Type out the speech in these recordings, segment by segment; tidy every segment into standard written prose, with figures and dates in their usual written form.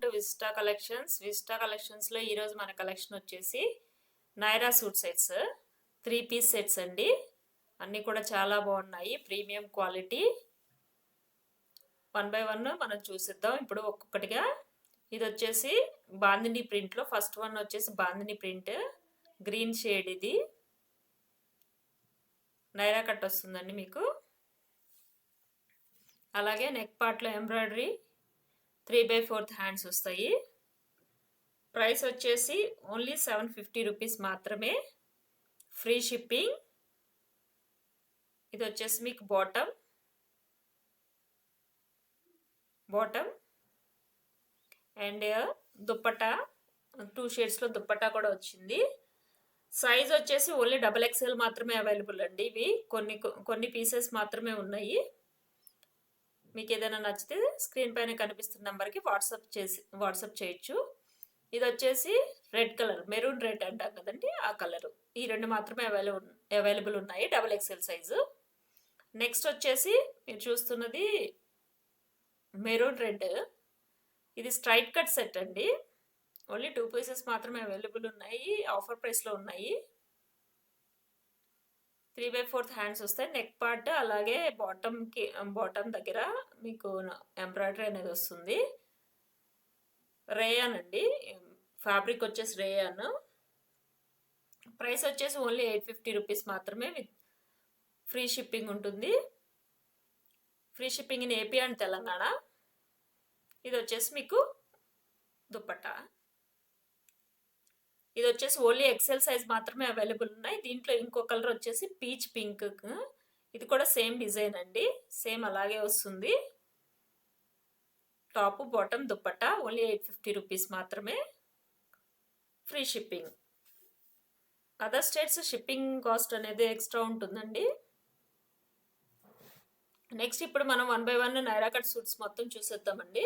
To vista collections. Vista కలెక్షన్స్లో ఈరోజు మన కలెక్షన్ వచ్చేసి Naira suit sets 3 piece sets అండి. అన్నీ కూడా చాలా బాగున్నాయి, ప్రీమియం క్వాలిటీ. 1 బై 1 మనం చూసిద్దాం ఇప్పుడు ఒక్కొక్కటిగా. ఇది వచ్చేసి బాందిని ప్రింట్లో ఫస్ట్ వన్ వచ్చేసి బాందిని ప్రింట్ గ్రీన్ షేడ్. ఇది నైరా కట్ వస్తుందండి మీకు. అలాగే నెక్ పార్ట్లో ఎంబ్రాయిడరీ 3/4 హ్యాండ్స్ వస్తాయి. ప్రైస్ వచ్చేసి ఓన్లీ 750 రూపీస్ మాత్రమే, ఫ్రీ షిప్పింగ్. ఇది వచ్చేసి మీకు బాటమ్ అండ్ దుప్పటా 2 షేడ్స్లో దుప్పటా కూడా వచ్చింది. సైజ్ వచ్చేసి ఓన్లీ XXL మాత్రమే అవైలబుల్ అండి. ఇవి కొన్ని పీసెస్ మాత్రమే ఉన్నాయి. మీకు ఏదైనా నచ్చితే స్క్రీన్ పైన కనిపిస్తున్న నెంబర్కి వాట్సాప్ చేయొచ్చు. ఇది వచ్చేసి రెడ్ కలర్, మెరూన్ రెడ్ అంటాం కదండి, ఆ కలరు. ఈ రెండు మాత్రమే అవైలబుల్ ఉన్నాయి, XXL సైజు. నెక్స్ట్ వచ్చేసి మీరు చూస్తున్నది మెరూన్ రెడ్. ఇది స్ట్రైట్ కట్ సెట్ అండి. ఓన్లీ 2 పీసెస్ మాత్రమే అవైలబుల్ ఉన్నాయి, ఆఫర్ ప్రైస్లో ఉన్నాయి. 3/4 హ్యాండ్స్ వస్తాయి. నెక్ పార్ట్ అలాగే బాటమ్ దగ్గర మీకు ఎంబ్రాయిడరీ అనేది వస్తుంది. రేయాన్ అండి, ఫ్యాబ్రిక్ వచ్చేసి రేయాన్. ప్రైస్ వచ్చేసి ఓన్లీ 850 రూపీస్ మాత్రమే, విత్ ఫ్రీ షిప్పింగ్ ఉంటుంది. Free shipping in AP and Telangana. ఇది వచ్చేసి మీకు దుప్పట్టా. ఇది వచ్చేసి ఓన్లీ XL సైజ్ మాత్రమే అవైలబుల్ ఉన్నాయి. దీంట్లో ఇంకో కలర్ వచ్చేసి పీచ్ పింక్. ఇది కూడా సేమ్ డిజైన్ అండి, సేమ్ అలాగే వస్తుంది. Top bottom dupatta only 850 rupees మాత్రమే, free shipping. Other states shipping cost అనేది ఎక్స్ట్రా ఉంటుందండి. నెక్స్ట్ ఇప్పుడు మనం 1 బై 1 నైరా కట్ సూట్స్ మొత్తం చూసేద్దామండి.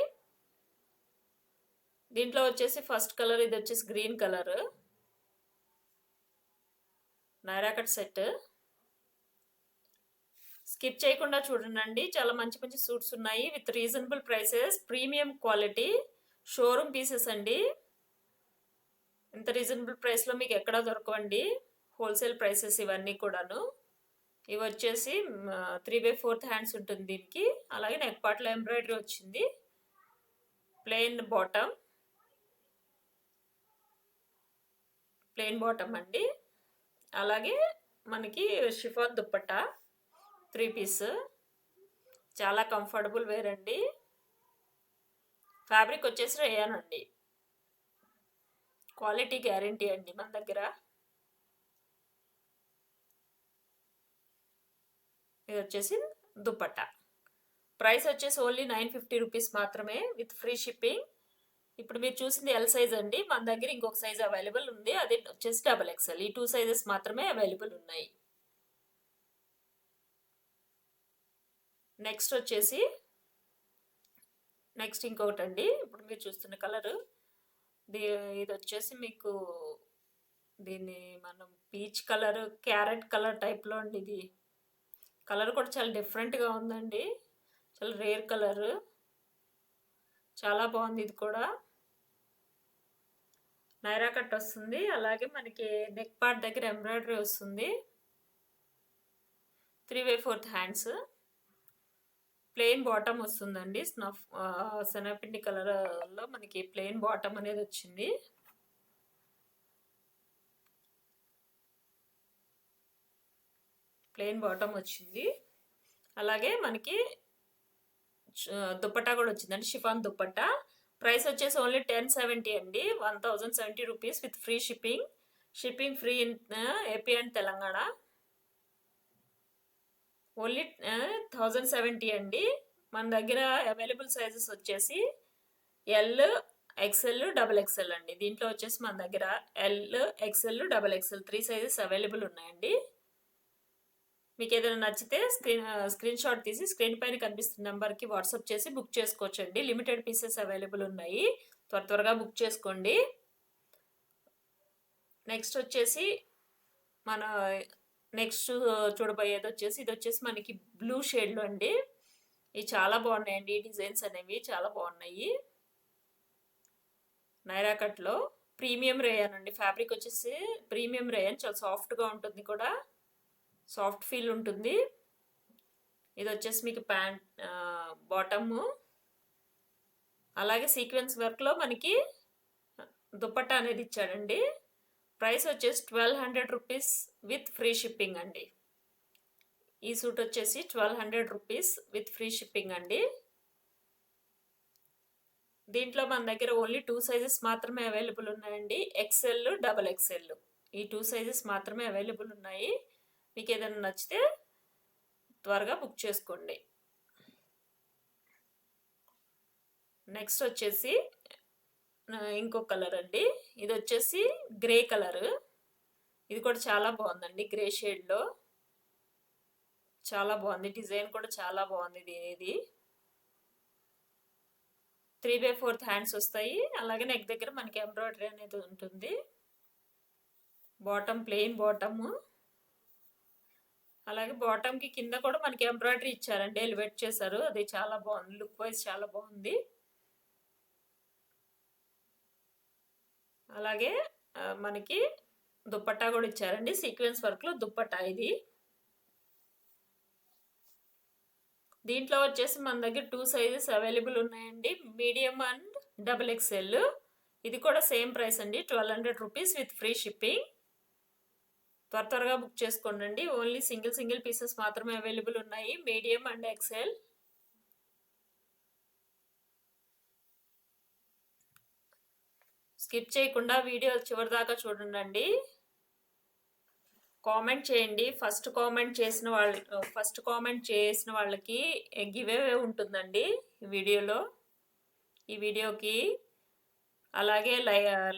దీంట్లో వచ్చేసి ఫస్ట్ కలర్, ఇది వచ్చేసి green colour Naira cut set. Skip చేయకుండా చూడండి, చాలా మంచి మంచి సూట్స్ ఉన్నాయి with reasonable prices, premium quality, showroom pieces అండి. ఇంత రీజనబుల్ ప్రైస్లో మీకు ఎక్కడా దొరకవండి, హోల్సేల్ ప్రైసెస్ ఇవన్నీ కూడాను. ఇవి వచ్చేసి 3/4 హ్యాండ్స్ ఉంటుంది దీనికి. అలాగే నెక్ పార్ట్లో ఎంబ్రాయిడరీ వచ్చింది. ప్లెయిన్ బాటమ్ అండి. అలాగే మనకి షిఫాన్ దుప్పట్టా 3 పీస్, చాలా కంఫర్టబుల్ వేర్ అండి. ఫ్యాబ్రిక్ వచ్చేసి రేయాన్ అండి, క్వాలిటీ గ్యారంటీ అండి మన దగ్గర. ఇది వచ్చేసి దుప్పట్టా. ప్రైస్ వచ్చేసి ఓన్లీ 950 రూపీస్ మాత్రమే, విత్ ఫ్రీ షిప్పింగ్. ఇప్పుడు మీరు చూసింది ఎల్ సైజ్ అండి, మన దగ్గర ఇంకొక సైజ్ అవైలబుల్ ఉంది, అది వచ్చేసి XXL. ఈ 2 సైజెస్ మాత్రమే అవైలబుల్ ఉన్నాయి. నెక్స్ట్ ఇంకొకటి అండి, ఇప్పుడు మీరు చూస్తున్న కలరు. ఇది వచ్చేసి మీకు దీన్ని మనం పీచ్ కలర్, క్యారెట్ కలర్ టైప్లో అండి. ఇది కలర్ కూడా చాలా డిఫరెంట్గా ఉందండి, చాలా రేర్ కలర్, చాలా బాగుంది. ఇది కూడా నైరా కట్ వస్తుంది. అలాగే మనకి నెక్ పార్ట్ దగ్గర ఎంబ్రాయిడరీ వస్తుంది. 3/4 హ్యాండ్స్, ప్లెయిన్ బాటమ్ వస్తుందండి. శనగపిండి కలర్లో మనకి ప్లెయిన్ బాటమ్ అనేది వచ్చింది. ప్లెయిన్ బాటమ్ వచ్చింది. అలాగే మనకి దుప్పట్టా కూడా వచ్చిందండి, షిఫాన్ దుప్పట్టా. ప్రైస్ వచ్చేసి ఓన్లీ 1070 అండి, 1070 rupees with free shipping. Shipping free in AP and Telangana. Only 1070 అండి. మన దగ్గర అవైలబుల్ సైజెస్ వచ్చేసి ఎల్, XL, XXL అండి. దీంట్లో వచ్చేసి మన దగ్గర L, XL, XXL 3 sizes available ఉన్నాయండి. మీకు ఏదైనా నచ్చితే స్క్రీన్ షాట్ తీసి స్క్రీన్ పైన కనిపిస్తున్న నెంబర్కి వాట్సాప్ చేసి బుక్ చేసుకోవచ్చండి. లిమిటెడ్ పీసెస్ అవైలబుల్ ఉన్నాయి, త్వరగా బుక్ చేసుకోండి. నెక్స్ట్ వచ్చేసి మన చూడబోయేది వచ్చేసి, ఇది వచ్చేసి మనకి బ్లూ షేడ్లో అండి. ఇవి చాలా బాగున్నాయండి, డిజైన్స్ అనేవి చాలా బాగున్నాయి. నైరా కట్లో ప్రీమియం రేయన్ అండి. ఫ్యాబ్రిక్ వచ్చేసి ప్రీమియం రేయన్, చాలా సాఫ్ట్గా ఉంటుంది కూడా, సాఫ్ట్ ఫీల్ ఉంటుంది. ఇది వచ్చేసి మీకు ప్యాంట్ బాటమ్, అలాగే సీక్వెన్స్ వర్క్లో మనకి దుపట్టా అనేది ఇచ్చాడండి. ప్రైస్ వచ్చేసి 1200 రూపీస్ విత్ ఫ్రీ షిప్పింగ్ అండి. ఈ సూట్ వచ్చేసి 1200 రూపీస్ విత్ ఫ్రీ షిప్పింగ్ అండి. దీంట్లో మన దగ్గర ఓన్లీ 2 సైజెస్ మాత్రమే అవైలబుల్ ఉన్నాయండి, ఎక్సెల్, డబల్ ఎక్సెల్. ఈ 2 సైజెస్ మాత్రమే అవైలబుల్ ఉన్నాయి. మీకు ఏదైనా నచ్చితే త్వరగా బుక్ చేసుకోండి. నెక్స్ట్ వచ్చేసి ఇంకో కలర్ అండి. ఇది వచ్చేసి గ్రే కలర్. ఇది కూడా చాలా బాగుందండి, గ్రే షేడ్లో చాలా బాగుంది. డిజైన్ కూడా చాలా బాగుంది. ఇది 3/4 హ్యాండ్స్ వస్తాయి. అలాగే నెక్ దగ్గర మనకి ఎంబ్రాయిడరీ అనేది ఉంటుంది. బాటమ్ ప్లెయిన్ బాటమ్, అలాగే బాటమ్కి కింద కూడా మనకి ఎంబ్రాయిడరీ ఇచ్చారండి, ఎలివేట్ చేశారు. అది చాలా బాగుంది, లుక్ వైజ్ చాలా బాగుంది. అలాగే మనకి దుపట్టా కూడా ఇచ్చారండి, సీక్వెన్స్ వర్క్లో దుపట్టా ఇది. దీంట్లో వచ్చేసి మన దగ్గర 2 సైజెస్ అవైలబుల్ ఉన్నాయండి, మీడియం అండ్ డబుల్ ఎక్స్ఎల్. ఇది కూడా సేమ్ ప్రైస్ అండి, 1200 రూపీస్ విత్ ఫ్రీ షిప్పింగ్. త్వరగా బుక్ చేసుకోండి. ఓన్లీ సింగిల్ పీసెస్ మాత్రమే అవైలబుల్ ఉన్నాయి, మీడియం అండ్ ఎక్స్ఎల్. స్కిప్ చేయకుండా వీడియో చివరి దాకా చూడండి. కామెంట్ చేయండి. ఫస్ట్ కామెంట్ చేసిన వాళ్ళకి గివ్ అవే ఉంటుందండి ఈ వీడియోకి. అలాగే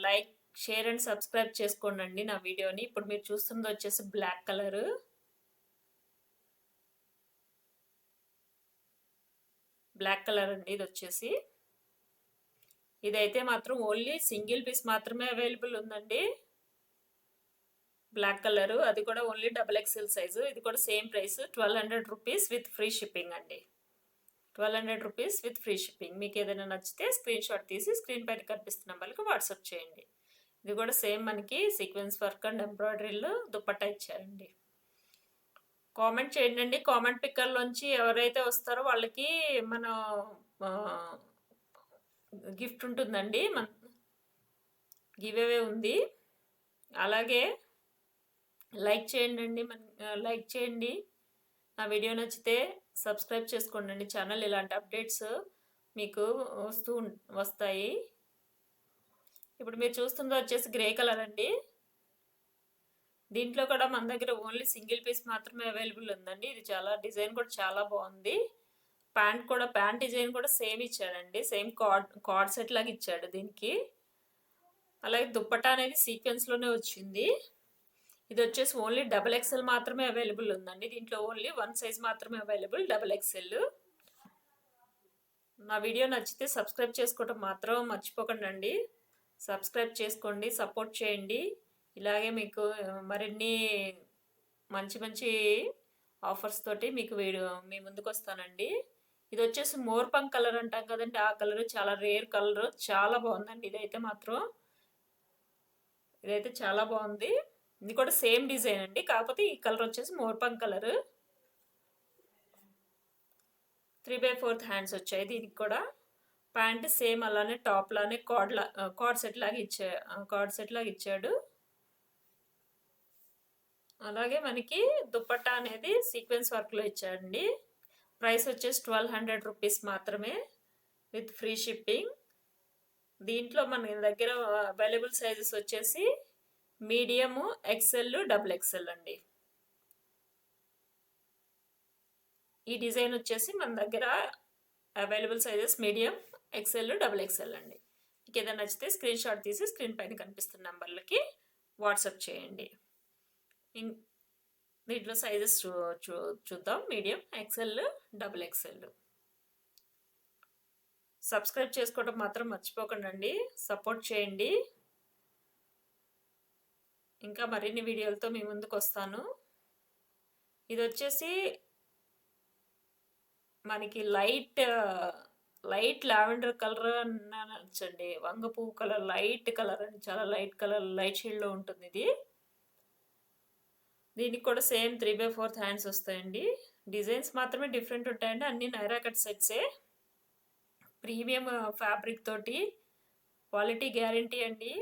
లైక్, షేర్ అండ్ సబ్స్క్రైబ్ చేసుకోండి నా వీడియోని. ఇప్పుడు మీరు చూస్తున్నది వచ్చేసి బ్లాక్ కలర్. అండి ఇది వచ్చేసి. ఇదైతే మాత్రం ఓన్లీ సింగిల్ పీస్ మాత్రమే అవైలబుల్ ఉందండి, బ్లాక్ కలర్. అది కూడా ఓన్లీ డబల్ ఎక్స్ఎల్ సైజు. ఇది కూడా same price, 1200 rupees with free shipping అండి. 1200 రూపీస్ విత్ ఫ్రీ షిప్పింగ్. మీకు ఏదైనా నచ్చితే స్క్రీన్ షాట్ తీసి స్క్రీన్ పైన కనిపిస్తున్న నెంబర్కి వాట్సాప్ చేయండి. ఇది కూడా సేమ్ మనకి సీక్వెన్స్ వర్క్ అండ్ ఎంబ్రాయిడరీలో దుపట్టా ఇచ్చారండి. కామెంట్ చేయండి. కామెంట్ పిక్కర్లోంచి ఎవరైతే వస్తారో వాళ్ళకి మన గిఫ్ట్ ఉంటుందండి, మన గివ్ అవే ఉంది. అలాగే లైక్ చేయండి. నా వీడియో నచ్చితే సబ్స్క్రైబ్ చేసుకోండి ఛానల్. ఇలాంటి అప్డేట్స్ మీకు వస్తాయి. ఇప్పుడు మీరు చూస్తుంది వచ్చేసి గ్రే కలర్ అండి. దీంట్లో కూడా మన దగ్గర ఓన్లీ సింగిల్ పీస్ మాత్రమే అవైలబుల్ ఉందండి. ఇది చాలా డిజైన్ కూడా చాలా బాగుంది. ప్యాంట్ డిజైన్ కూడా సేమ్ ఇచ్చాడండి, సేమ్ కార్డ్ సెట్ లాగా ఇచ్చాడు దీనికి. అలాగే దుప్పట్టా అనేది సీక్వెన్స్లోనే వచ్చింది. ఇది వచ్చేసి ఓన్లీ డబల్ ఎక్స్ఎల్ మాత్రమే అవైలబుల్ ఉందండి. దీంట్లో ఓన్లీ 1 సైజ్ మాత్రమే అవైలబుల్, డబల్ ఎక్స్ఎల్. నా వీడియో నచ్చితే సబ్స్క్రైబ్ చేసుకోవడం మాత్రం మర్చిపోకండి. సబ్స్క్రైబ్ చేసుకోండి, సపోర్ట్ చేయండి. ఇలాగే మీకు మరిన్ని మంచి ఆఫర్స్ తోటి మీకు మీ ముందుకు వస్తానండి. ఇది వచ్చేసి మోర్పంక్ కలర్ అంటాం కదండి, ఆ కలర్ చాలా రేర్ కలర్, చాలా బాగుందండి. ఇదైతే చాలా బాగుంది. ఇది కూడా సేమ్ డిజైన్ అండి, కాకపోతే ఈ కలర్ వచ్చేసి మోర్పంక్ కలర్. 3/4 హ్యాండ్స్ వచ్చాయి దీనికి కూడా. ప్యాంట్ సేమ్ అలానే టాప్ లానే కార్డ్ సెట్ లాగా ఇచ్చాడు. అలాగే మనకి దుపట్టా అనేది సీక్వెన్స్ వర్క్లో ఇచ్చాడండి. ప్రైస్ వచ్చేసి 1200 రూపీస్ మాత్రమే విత్ ఫ్రీ షిప్పింగ్. దీంట్లో మన దగ్గర అవైలబుల్ సైజెస్ వచ్చేసి మీడియము, ఎక్స్ఎల్, డబుల్ ఎక్స్ఎల్ అండి. ఈ డిజైన్ వచ్చేసి మన దగ్గర available sizes medium, XL, double XL అండి. మీకు ఏదైనా నచ్చితే స్క్రీన్ షాట్ తీసి స్క్రీన్ పైన కనిపిస్తున్న నెంబర్లకి వాట్సాప్ చేయండి. దీంట్లో సైజెస్ చూద్దాం, medium, XL, double XL. Subscribe చేసుకోవడం మాత్రం మర్చిపోకండి, సపోర్ట్ చేయండి. ఇంకా మరిన్ని వీడియోలతో మీ ముందుకు వస్తాను. ఇది వచ్చేసి మనకి లైట్ లైట్ లావెండర్ కలర్ అనొచ్చండి. వంగ పువ్వు కలర్, లైట్ కలర్ అండి. చాలా లైట్ కలర్, లైట్ షేడ్లో ఉంటుంది ఇది. దీనికి కూడా సేమ్ 3/4 హ్యాండ్స్ వస్తాయండి. డిజైన్స్ మాత్రమే డిఫరెంట్ ఉంటాయండి. అన్ని నైరా కట్ సెట్సే. ప్రీమియం ఫ్యాబ్రిక్ తోటి క్వాలిటీ గ్యారంటీ అండి.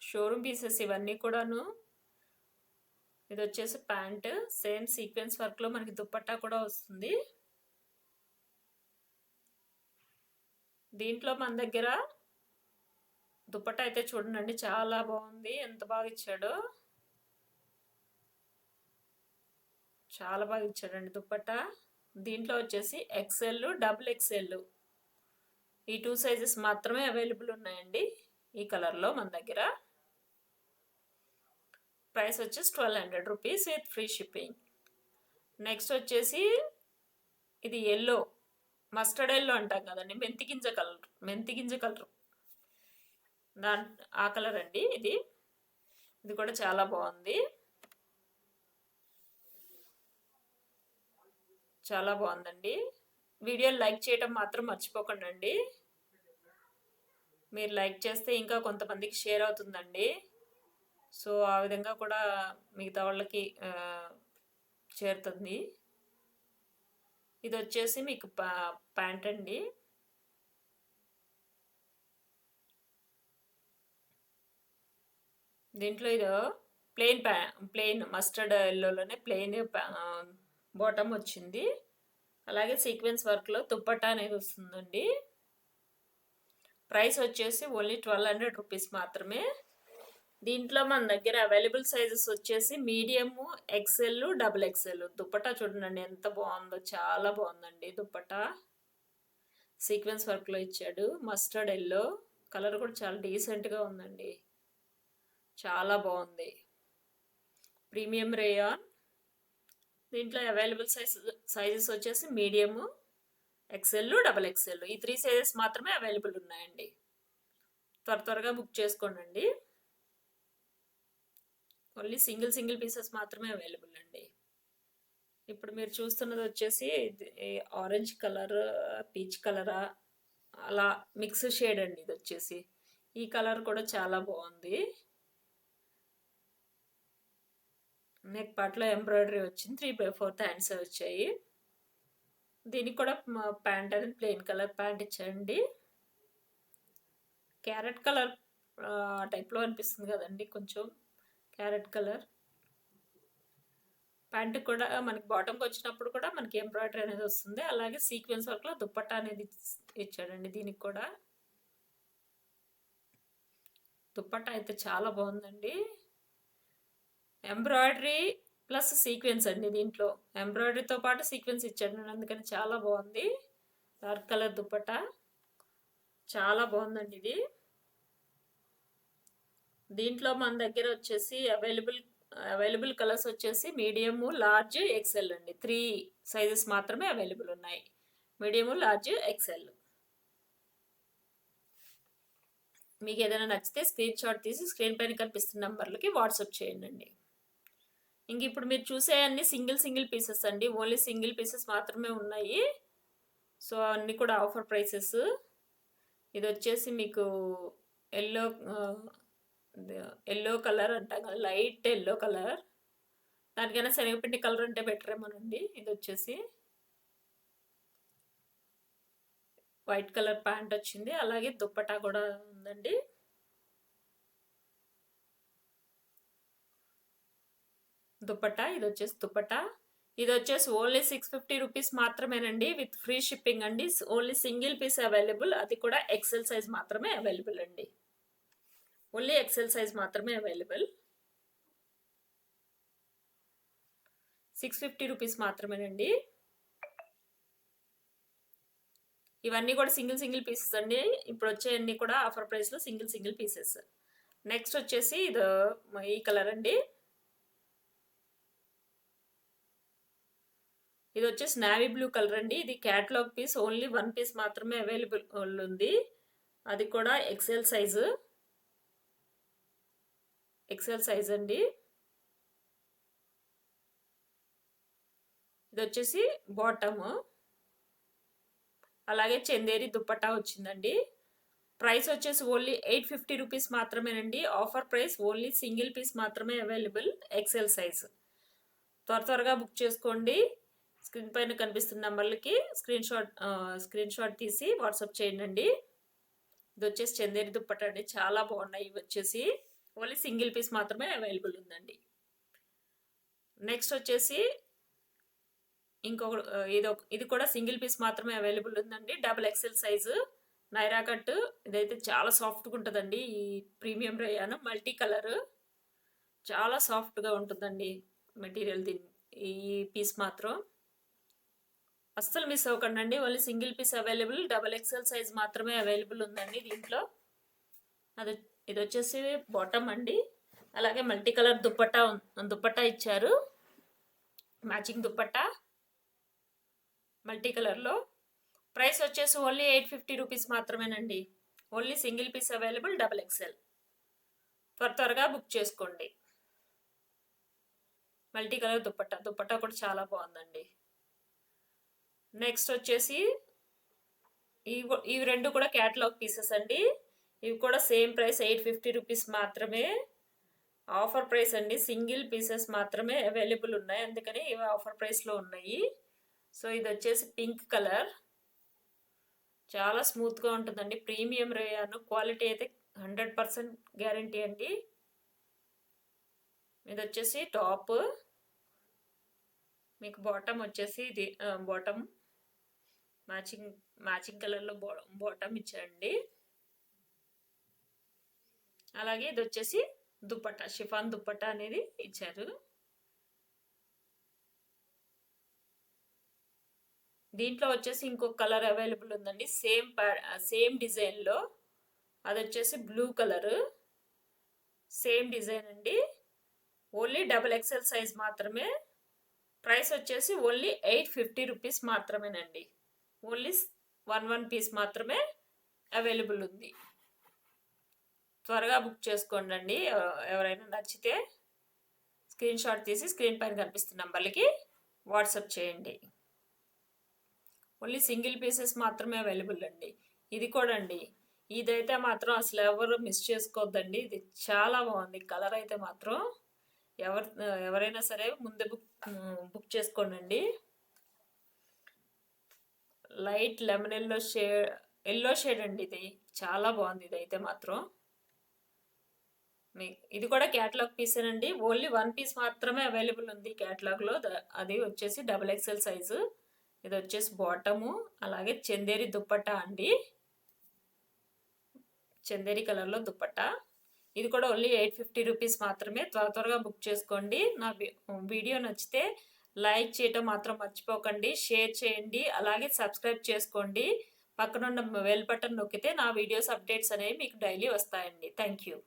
షోరూమ్ పీసెస్ ఇవన్నీ కూడాను. ఇది వచ్చేసి ప్యాంట్, సేమ్ సీక్వెన్స్ వర్క్లో మనకి దుప్పట్టా కూడా వస్తుంది. దీంట్లో మన దగ్గర దుప్పట్టా అయితే చూడండి, చాలా బాగుంది. ఎంత బాగా ఇచ్చాడో, చాలా బాగా ఇచ్చాడండి దుప్పట్టా. దీంట్లో వచ్చేసి XL, XXL ఈ 2 సైజెస్ మాత్రమే అవైలబుల్ ఉన్నాయండి ఈ కలర్లో మన దగ్గర. ప్రైస్ వచ్చేసి 1200 rupees with free shipping. Next వచ్చేసి ఇది ఎల్లో, మస్టర్డ్ ఎల్లో అంటాం కదండి, మెంతిగింజ కలర్ ఆ కలర్ అండి. ఇది కూడా చాలా బాగుంది, చాలా బాగుందండి. వీడియోని లైక్ చేయడం మాత్రం మర్చిపోకండి. మీరు లైక్ చేస్తే ఇంకా కొంతమందికి షేర్ అవుతుందండి. సో ఆ విధంగా కూడా మిగతా వాళ్ళకి చేరుతుంది. ఇది వచ్చేసి మీకు ప్యాంట్ అండి. దీంట్లో ఇది ప్లెయిన్ మస్టర్డ్ ఎల్లోలోనే ప్లెయిన్ బాటమ్ వచ్చింది. అలాగే సీక్వెన్స్ వర్క్లో దుప్పట్టా అనేది వస్తుందండి. ప్రైస్ వచ్చేసి ఓన్లీ 1200 రూపీస్ మాత్రమే. దీంట్లో మన దగ్గర అవైలబుల్ సైజెస్ వచ్చేసి మీడియము, XL, XXL. దుప్పట్టా చూడండి ఎంత బాగుందో, చాలా బాగుందండి దుప్పట్టా. సీక్వెన్స్ వర్క్లో ఇచ్చాడు. మస్టర్డ్ ఎల్లో కలర్ కూడా చాలా డీసెంట్గా ఉందండి, చాలా బాగుంది. Premium rayon. దీంట్లో అవైలబుల్ సైజెస్ వచ్చేసి మీడియము, XL, XXL ఈ 3 సైజెస్ మాత్రమే అవైలబుల్ ఉన్నాయండి. త్వరగా బుక్ చేసుకోండి. ఓన్లీ సింగిల్ పీసెస్ మాత్రమే అవైలబుల్ అండి. ఇప్పుడు మీరు చూస్తున్నది వచ్చేసి ఆరెంజ్ కలర్, పీచ్ కలరా అలా మిక్స్ షేడ్ అండి. ఇది వచ్చేసి ఈ కలర్ కూడా చాలా బాగుంది. నెక్ పార్ట్లో ఎంబ్రాయిడరీ వచ్చింది. 3/4 హ్యాండ్స్ వచ్చాయి. దీనికి కూడా ప్యాంట్ అనేది ప్లెయిన్ కలర్ ప్యాంట్ ఇచ్చాయండి. క్యారెట్ కలర్ టైప్లో అనిపిస్తుంది కదండి, కొంచెం క్యారెట్ కలర్. ప్యాంట్ కూడా మనకి బాటంకి వచ్చినప్పుడు కూడా మనకి ఎంబ్రాయిడరీ అనేది వస్తుంది. అలాగే సీక్వెన్స్ వర్క్లో దుప్పట్టా అనేది ఇచ్చాడండి. దీనికి కూడా దుప్పట్టా అయితే చాలా బాగుందండి. ఎంబ్రాయిడరీ ప్లస్ సీక్వెన్స్ అండి. దీంట్లో ఎంబ్రాయిడరీతో పాటు సీక్వెన్స్ ఇచ్చాడు, అందుకని చాలా బాగుంది. డార్క్ కలర్ దుప్పట్టా చాలా బాగుందండి ఇది. దీంట్లో మన దగ్గర వచ్చేసి అవైలబుల్ కలర్స్ వచ్చేసి మీడియము, లార్జ్, XL అండి. 3 సైజెస్ మాత్రమే అవైలబుల్ ఉన్నాయి. Medium, large, XL. మీకు ఏదైనా నచ్చితే స్క్రీన్ షాట్ తీసి స్క్రీన్ పైన కనిపిస్తున్న నెంబర్లకి వాట్సాప్ చేయండి. ఇంక ఇప్పుడు మీరు చూసే అన్ని సింగిల్ పీసెస్ అండి. ఓన్లీ సింగిల్ పీసెస్ మాత్రమే ఉన్నాయి. సో అన్నీ కూడా ఆఫర్ ప్రైసెస్. ఇది వచ్చేసి మీకు ఎల్లో కలర్ అంటాం కదా, లైట్ ఎల్లో కలర్. దానికైనా శనగపిండి కలర్ అంటే బెటర్ ఏమోనండి. ఇది వచ్చేసి వైట్ కలర్ ప్యాంట్ వచ్చింది. అలాగే దుప్పటా కూడా ఉందండి. దుప్పటా ఇది వచ్చేసి దుప్పటా. ఇది వచ్చేసి ఓన్లీ 650 రూపీస్ మాత్రమేనండి, విత్ ఫ్రీ షిప్పింగ్ అండి. ఓన్లీ సింగిల్ పీస్ అవైలబుల్, అది కూడా XL సైజ్ మాత్రమే అవైలబుల్ అండి. ఓన్లీ XL సైజ్ మాత్రమే అవైలబుల్. 650 రూపీస్ మాత్రమేనండి. ఇవన్నీ కూడా సింగిల్ పీసెస్ అండి. ఇప్పుడు వచ్చేవన్నీ కూడా ఆఫర్ ప్రైస్లో సింగిల్ పీసెస్. నెక్స్ట్ వచ్చేసి ఈ కలర్ అండి. ఇది వచ్చేసి నావీ బ్లూ కలర్ అండి. ఇది క్యాటలాగ్ పీస్, ఓన్లీ 1 పీస్ మాత్రమే అవైలబుల్ ఉంది. అది కూడా XL సైజు అండి. ఇది వచ్చేసి బాటమ్. అలాగే చందేరి దుప్పట్టా వచ్చిందండి. ప్రైస్ వచ్చేసి ఓన్లీ 850 రూపీస్ మాత్రమేనండి. Offer price, only single piece మాత్రమే అవైలబుల్, ఎక్సెల్ సైజ్. త్వరగా బుక్ చేసుకోండి. స్క్రీన్ పైన కనిపిస్తున్న నెంబర్లకి స్క్రీన్ షాట్ తీసి వాట్సాప్ చేయండి. ఇది వచ్చేసి చందేరి దుప్పట్టా అండి, చాలా బాగున్నాయి. ఇవి వచ్చేసి ఓన్లీ సింగిల్ పీస్ మాత్రమే అవైలబుల్ ఉందండి. నెక్స్ట్ వచ్చేసి ఇంకొక ఇది కూడా సింగిల్ పీస్ మాత్రమే అవైలబుల్ ఉందండి. Double XL size Naira cut. ఇదైతే చాలా సాఫ్ట్గా ఉంటుందండి. ఈ ప్రీమియం రేయాన్ మల్టీ కలర్ చాలా సాఫ్ట్గా ఉంటుందండి మెటీరియల్. ఈ పీస్ మాత్రం అస్సలు మిస్ అవ్వకండి. Only single piece available, double XL size మాత్రమే అవైలబుల్ ఉందండి దీంట్లో. ఇది వచ్చేసి బాటమ్ అండి. అలాగే మల్టీ కలర్ దుప్పట్టా ఇచ్చారు, మ్యాచింగ్ దుప్పట్టా మల్టీ కలర్లో. ప్రైస్ వచ్చేసి ఓన్లీ 850 రూపీస్ మాత్రమేనండి. Only single piece available, double XL. త్వరగా బుక్ చేసుకోండి. మల్టీ కలర్ దుప్పట్టా కూడా చాలా బాగుందండి. నెక్స్ట్ వచ్చేసి ఇవి రెండు కూడా క్యాటలాగ్ పీసెస్ అండి. ఇవి కూడా సేమ్ ప్రైస్ 850 రూపీస్ మాత్రమే. ఆఫర్ ప్రైస్ అండి. సింగిల్ పీసెస్ మాత్రమే అవైలబుల్ ఉన్నాయి, అందుకని ఇవి ఆఫర్ ప్రైస్లో ఉన్నాయి. సో ఇది వచ్చేసి పింక్ కలర్, చాలా స్మూత్గా ఉంటుందండి. ప్రీమియం రేయాన్ క్వాలిటీ అయితే 100% గ్యారంటీ అండి. ఇది వచ్చేసి టాప్, మీకు బాటమ్ వచ్చేసి ఇది బాటమ్ మ్యాచింగ్ కలర్లో బాటమ్ ఇచ్చారండి. అలాగే ఇది వచ్చేసి దుప్పట్టా, షిఫాన్ దుప్పట్టా అనేది ఇచ్చారు. దీంట్లో వచ్చేసి ఇంకొక కలర్ అవైలబుల్ ఉందండి, సేమ్ డిజైన్లో. అది వచ్చేసి బ్లూ కలర్, సేమ్ డిజైన్ అండి. ఓన్లీ డబుల్ ఎక్సెల్ సైజ్ మాత్రమే. ప్రైస్ వచ్చేసి ఓన్లీ 850 రూపీస్ మాత్రమేనండి. ఓన్లీ 1 పీస్ మాత్రమే అవైలబుల్ ఉంది. త్వరగా బుక్ చేసుకోండి. ఎవరైనా నచ్చితే స్క్రీన్ షాట్ తీసి స్క్రీన్ పైన కనిపిస్తున్న నెంబర్లకి వాట్సాప్ చేయండి. ఓన్లీ సింగిల్ పీసెస్ మాత్రమే అవైలబుల్ అండి. ఇది కూడా అండి, ఇదైతే మాత్రం అసలు ఎవరు మిస్ చేసుకోవద్దండి. ఇది చాలా బాగుంది. కలర్ అయితే మాత్రం ఎవరైనా సరే ముందే బుక్ చేసుకోండి. లైట్ లెమన్ ఎల్లో షేడ్ అండి. ఇది చాలా బాగుంది. ఇదైతే మాత్రం ఇది కూడా క్యాటలాగ్ పీసేనండి. ఓన్లీ 1 పీస్ మాత్రమే అవైలబుల్ ఉంది క్యాటలాగ్లో. అది వచ్చేసి డబుల్ ఎక్సెల్ సైజు. ఇది వచ్చేసి బాటము, అలాగే చందేరి దుప్పట్టా అండి, చందేరి కలర్లో దుప్పట్టా. ఇది కూడా ఓన్లీ 850 రూపీస్ మాత్రమే. త్వరగా బుక్ చేసుకోండి. నా వీడియో నచ్చితే లైక్ చేయటం మాత్రం మర్చిపోకండి, షేర్ చేయండి, అలాగే సబ్స్క్రైబ్ చేసుకోండి. పక్కనున్న బెల్ బటన్ నొక్కితే నా వీడియోస్ అప్డేట్స్ అనేవి మీకు డైలీ వస్తాయండి. Thank you.